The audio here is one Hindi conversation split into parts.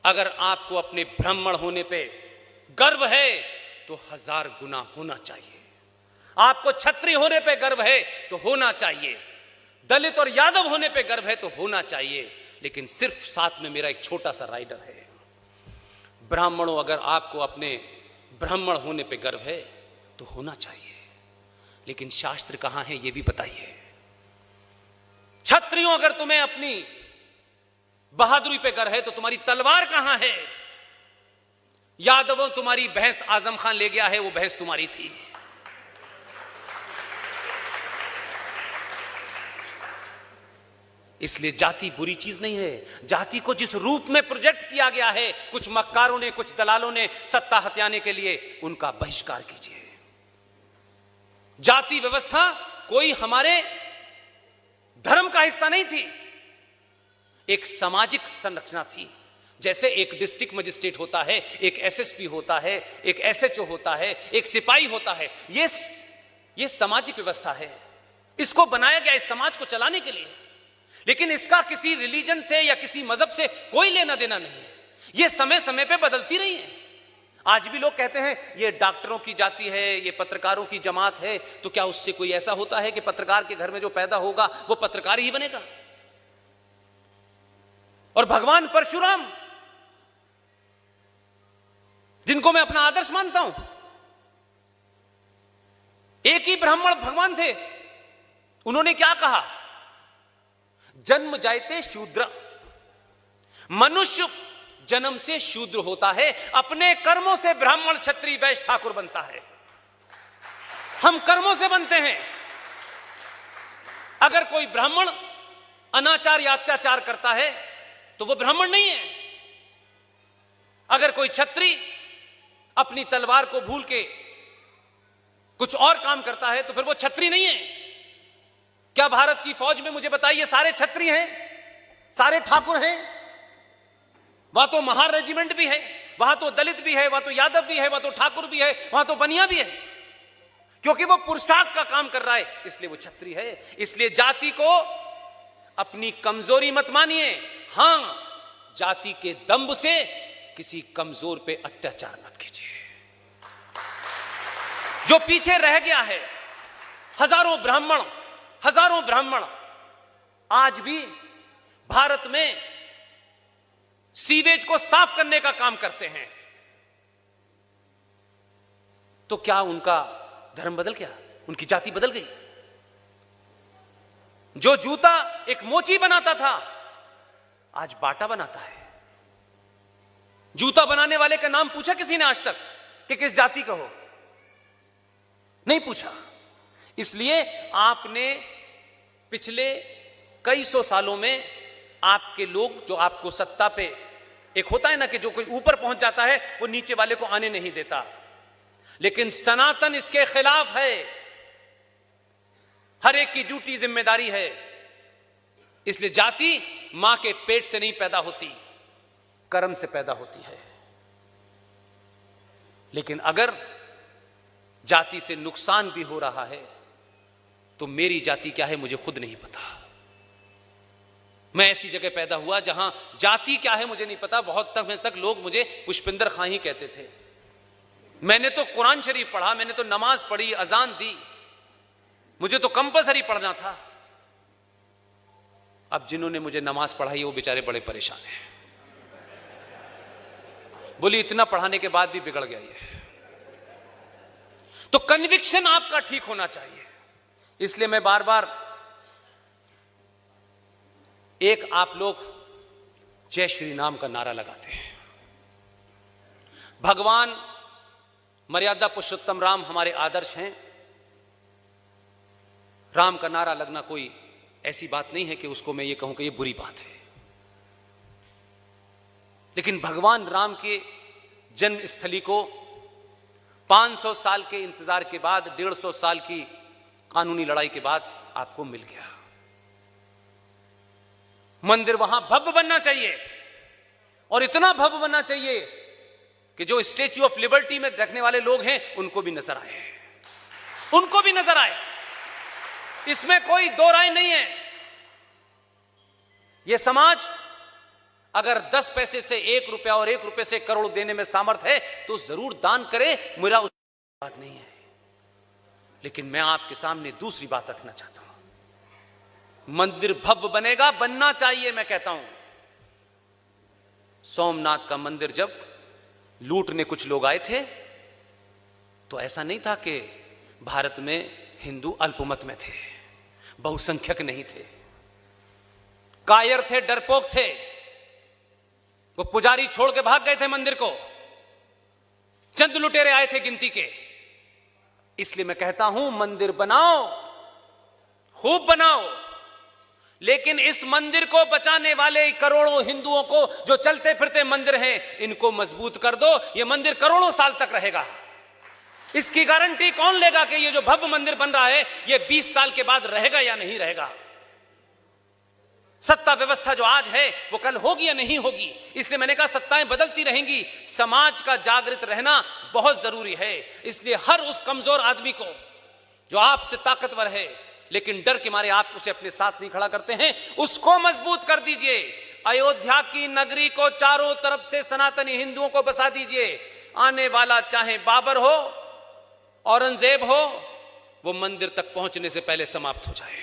अगर आपको अपने ब्राह्मण होने पे गर्व है तो 1000 गुना होना चाहिए। आपको क्षत्रिय होने पे गर्व है तो होना चाहिए, दलित और यादव होने पे गर्व है तो होना चाहिए। लेकिन सिर्फ साथ में मेरा एक छोटा सा राइडर है, ब्राह्मणों, अगर आपको अपने ब्राह्मण होने पे गर्व है तो होना चाहिए, लेकिन शास्त्र कहां है ये भी बताइए। क्षत्रियों, अगर तुम्हें अपनी बहादुरी पे गर्व है तो तुम्हारी तलवार कहां है? यादवों, तुम्हारी भैंस आजम खान ले गया है, वो भैंस तुम्हारी थी। इसलिए जाति बुरी चीज नहीं है। जाति को जिस रूप में प्रोजेक्ट किया गया है कुछ मक्कारों ने, कुछ दलालों ने सत्ता हथियाने के लिए, उनका बहिष्कार कीजिए। जाति व्यवस्था कोई हमारे धर्म का हिस्सा नहीं थी, एक सामाजिक संरचना थी। जैसे एक डिस्ट्रिक्ट मजिस्ट्रेट होता है, एक एसएसपी होता है, एक एसएचओ होता है, एक सिपाही होता है, ये सामाजिक व्यवस्था है। इसको बनाया गया इस समाज को चलाने के लिए, लेकिन इसका किसी रिलीजन से या किसी मजहब से कोई लेना देना नहीं है। ये समय समय पे बदलती रही है। आज भी लोग कहते हैं ये डॉक्टरों की जाति है, ये पत्रकारों की जमात है, तो क्या उससे कोई ऐसा होता है कि पत्रकार के घर में जो पैदा होगा वो पत्रकार ही बनेगा? और भगवान परशुराम, जिनको मैं अपना आदर्श मानता हूं, एक ही ब्राह्मण भगवान थे। उन्होंने क्या कहा? जन्म जायते शूद्र, मनुष्य जन्म से शूद्र होता है, अपने कर्मों से ब्राह्मण, क्षत्रिय, वैश्य, ठाकुर बनता है। हम कर्मों से बनते हैं। अगर कोई ब्राह्मण अनाचार या अत्याचार करता है तो वो ब्राह्मण नहीं है। अगर कोई क्षत्रिय अपनी तलवार को भूल के कुछ और काम करता है तो फिर वो क्षत्रिय नहीं है। क्या भारत की फौज में, मुझे बताइए, सारे क्षत्रिय हैं? सारे ठाकुर हैं? वहां तो महार रेजिमेंट भी है, वहां तो दलित भी है, वहां तो यादव भी है, वहां तो ठाकुर भी है, वहां तो बनिया भी है। क्योंकि वो पुरुषार्थ का काम कर रहा है, इसलिए वो क्षत्रिय है। इसलिए जाति को अपनी कमजोरी मत मानिए। हां, जाति के दंभ से किसी कमजोर पे अत्याचार मत कीजिए। जो पीछे रह गया है, हजारों ब्राह्मण आज भी भारत में सीवेज को साफ करने का काम करते हैं, तो क्या उनका धर्म बदल गया? उनकी जाति बदल गई? जो जूता एक मोची बनाता था आज बाटा बनाता है। जूता बनाने वाले का नाम पूछा किसी ने आज तक कि किस जाति का हो? नहीं पूछा। इसलिए आपने पिछले कई सौ सालों में आपके लोग, जो आपको सत्ता पे, एक होता है ना कि जो कोई ऊपर पहुंच जाता है वो नीचे वाले को आने नहीं देता, लेकिन सनातन इसके खिलाफ है। हर एक की ड्यूटी, जिम्मेदारी है। इसलिए जाति मां के पेट से नहीं पैदा होती, कर्म से पैदा होती है। लेकिन अगर जाति से नुकसान भी हो रहा है तो मेरी जाति क्या है मुझे खुद नहीं पता। मैं ऐसी जगह पैदा हुआ जहां जाति क्या है मुझे नहीं पता। बहुत तक लोग मुझे पुष्पिंदर खां ही कहते थे। मैंने तो कुरान शरीफ पढ़ा, मैंने तो नमाज पढ़ी, अजान दी, मुझे तो कंपलसरी पढ़ना था। अब जिन्होंने मुझे नमाज पढ़ाई वो बेचारे बड़े परेशान हैं। बोली इतना पढ़ाने के बाद भी बिगड़ गया ये। तो कन्विक्शन आपका ठीक होना चाहिए। इसलिए मैं बार बार, एक आप लोग जय श्री राम का नारा लगाते हैं। भगवान मर्यादा पुरुषोत्तम राम हमारे आदर्श हैं। राम का नारा लगना कोई ऐसी बात नहीं है कि उसको मैं ये कहूं कि ये बुरी बात है। लेकिन भगवान राम के जन्म स्थली को 500 साल के इंतजार के बाद, 150 साल की कानूनी लड़ाई के बाद आपको मिल गया। मंदिर वहां भव्य बनना चाहिए, और इतना भव्य बनना चाहिए कि जो स्टैच्यू ऑफ लिबर्टी में रखने वाले लोग हैं उनको भी नजर आए, उनको भी नजर आए। इसमें कोई दो राय नहीं है। यह समाज अगर 10 पैसे से 1 रुपया और 1 रुपये से करोड़ देने में सामर्थ्य है तो जरूर दान करे, मेरा उस बात नहीं है। लेकिन मैं आपके सामने दूसरी बात रखना चाहता हूं। मंदिर भव्य बनेगा, बनना चाहिए। मैं कहता हूं सोमनाथ का मंदिर जब लूटने कुछ लोग आए थे तो ऐसा नहीं था कि भारत में हिंदू अल्पमत में थे, बहुसंख्यक नहीं थे, कायर थे, डरपोक थे। वो पुजारी छोड़ के भाग गए थे मंदिर को, चंद लुटेरे आए थे गिनती के। इसलिए मैं कहता हूं मंदिर बनाओ, खूब बनाओ, लेकिन इस मंदिर को बचाने वाले करोड़ों हिंदुओं को जो चलते फिरते मंदिर हैं, इनको मजबूत कर दो। यह मंदिर करोड़ों साल तक रहेगा। इसकी गारंटी कौन लेगा कि यह जो भव्य मंदिर बन रहा है यह 20 साल के बाद रहेगा या नहीं रहेगा? सत्ता व्यवस्था जो आज है वो कल होगी या नहीं होगी। इसलिए मैंने कहा सत्ताएं बदलती रहेंगी, समाज का जागृत रहना बहुत जरूरी है। इसलिए हर उस कमजोर आदमी को जो आपसे ताकतवर है लेकिन डर के मारे आप उसे अपने साथ नहीं खड़ा करते हैं, उसको मजबूत कर दीजिए। अयोध्या की नगरी को चारों तरफ से सनातनी हिंदुओं को बसा दीजिए। आने वाला चाहे बाबर हो, औरंगजेब हो, वो मंदिर तक पहुंचने से पहले समाप्त हो जाए।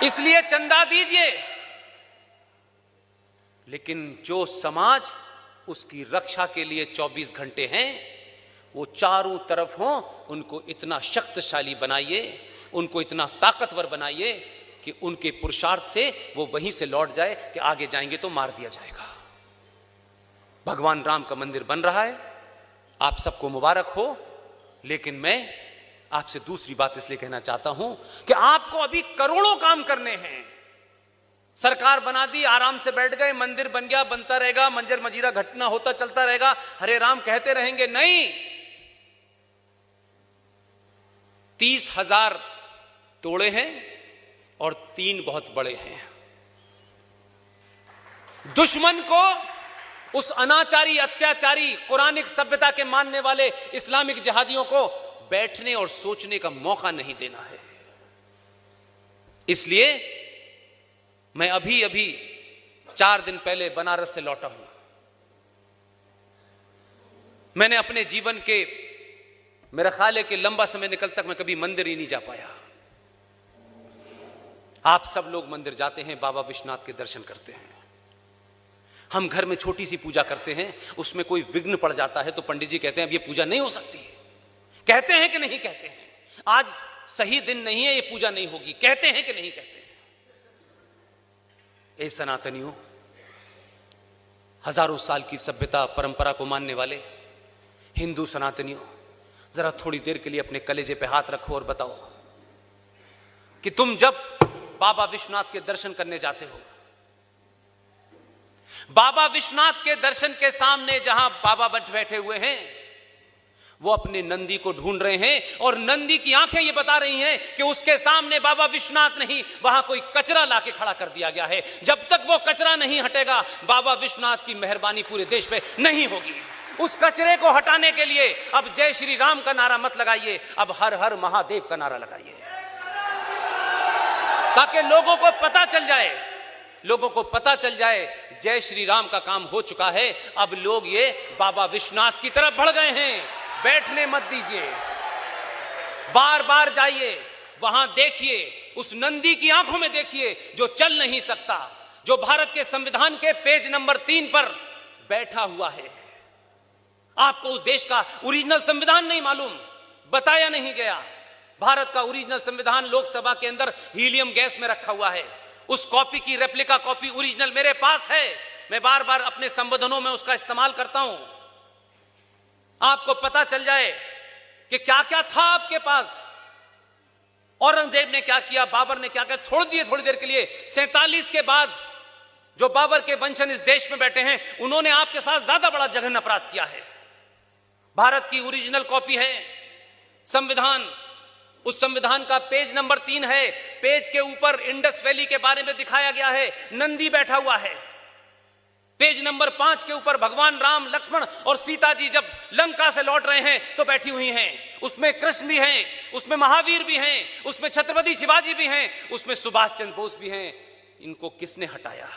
इसलिए चंदा दीजिए, लेकिन जो समाज उसकी रक्षा के लिए 24 घंटे हैं वो चारों तरफ हो, उनको इतना शक्तिशाली बनाइए, उनको इतना ताकतवर बनाइए कि उनके पुरुषार्थ से वो वहीं से लौट जाए कि आगे जाएंगे तो मार दिया जाएगा। भगवान राम का मंदिर बन रहा है, आप सबको मुबारक हो। लेकिन मैं आपसे दूसरी बात इसलिए कहना चाहता हूं कि आपको अभी करोड़ों काम करने हैं। सरकार बना दी, आराम से बैठ गए, मंदिर बन गया, बनता रहेगा, मंजर मजीरा घटना होता चलता रहेगा, हरे राम कहते रहेंगे। नहीं, 30,000 तोड़े हैं और 3 बहुत बड़े हैं। दुश्मन को, उस अनाचारी, अत्याचारी, कुरानिक सभ्यता के मानने वाले इस्लामिक जिहादियों को बैठने और सोचने का मौका नहीं देना है। इसलिए मैं अभी 4 दिन पहले बनारस से लौटा हूं। मैंने अपने जीवन के, मेरा ख्याल है कि लंबा समय निकल तक मैं कभी मंदिर ही नहीं जा पाया। आप सब लोग मंदिर जाते हैं, बाबा विश्वनाथ के दर्शन करते हैं। हम घर में छोटी सी पूजा करते हैं, उसमें कोई विघ्न पड़ जाता है तो पंडित जी कहते हैं अब ये पूजा नहीं हो सकती। कहते हैं कि नहीं कहते हैं? आज सही दिन नहीं है, ये पूजा नहीं होगी। कहते हैं कि नहीं कहते हैं? ए सनातनियों, हजारों साल की सभ्यता परंपरा को मानने वाले हिंदू सनातनियों, जरा थोड़ी देर के लिए अपने कलेजे पे हाथ रखो और बताओ कि तुम जब बाबा विश्वनाथ के दर्शन करने जाते हो, बाबा विश्वनाथ के दर्शन के सामने जहां बाबा बैठे हुए हैं, वो अपने नंदी को ढूंढ रहे हैं और नंदी की आंखें ये बता रही हैं कि उसके सामने बाबा विश्वनाथ नहीं, वहां कोई कचरा लाके खड़ा कर दिया गया है। जब तक वो कचरा नहीं हटेगा, बाबा विश्वनाथ की मेहरबानी पूरे देश पे नहीं होगी। उस कचरे को हटाने के लिए अब जय श्री राम का नारा मत लगाइए, अब हर हर महादेव का नारा लगाइए, ताकि लोगों को पता चल जाए, लोगों को पता चल जाए जय श्री राम का काम हो चुका है। अब लोग ये बाबा विश्वनाथ की तरफ बढ़ गए हैं। बैठने मत दीजिए, बार बार जाइए, वहां देखिए, उस नंदी की आंखों में देखिए जो चल नहीं सकता, जो भारत के संविधान के पेज नंबर 3 पर बैठा हुआ है। आपको उस देश का ओरिजिनल संविधान नहीं मालूम, बताया नहीं गया। भारत का ओरिजिनल संविधान लोकसभा के अंदर हीलियम गैस में रखा हुआ है। उस कॉपी की रेप्लिका कॉपी ओरिजिनल मेरे पास है, मैं बार बार अपने संबोधनों में उसका इस्तेमाल करता हूं। आपको पता चल जाए कि क्या क्या था आपके पास, औरंगजेब ने क्या किया, बाबर ने क्या किया। छोड़ दिए थोड़ी देर के लिए, 47 के बाद जो बाबर के वंशज इस देश में बैठे हैं, उन्होंने आपके साथ ज्यादा बड़ा जघन्य अपराध किया है। भारत की ओरिजिनल कॉपी है संविधान, उस संविधान का पेज नंबर 3 है। पेज के ऊपर इंडस वैली के बारे में दिखाया गया है, नंदी बैठा हुआ है। पेज नंबर 5 के ऊपर भगवान राम, लक्ष्मण और सीता जी जब लंका से लौट रहे हैं तो बैठी हुई हैं। उसमें कृष्ण भी हैं, उसमें महावीर भी हैं, उसमें छत्रपति शिवाजी भी हैं, उसमें सुभाष चंद्र बोस भी हैं। इनको किसने हटाया?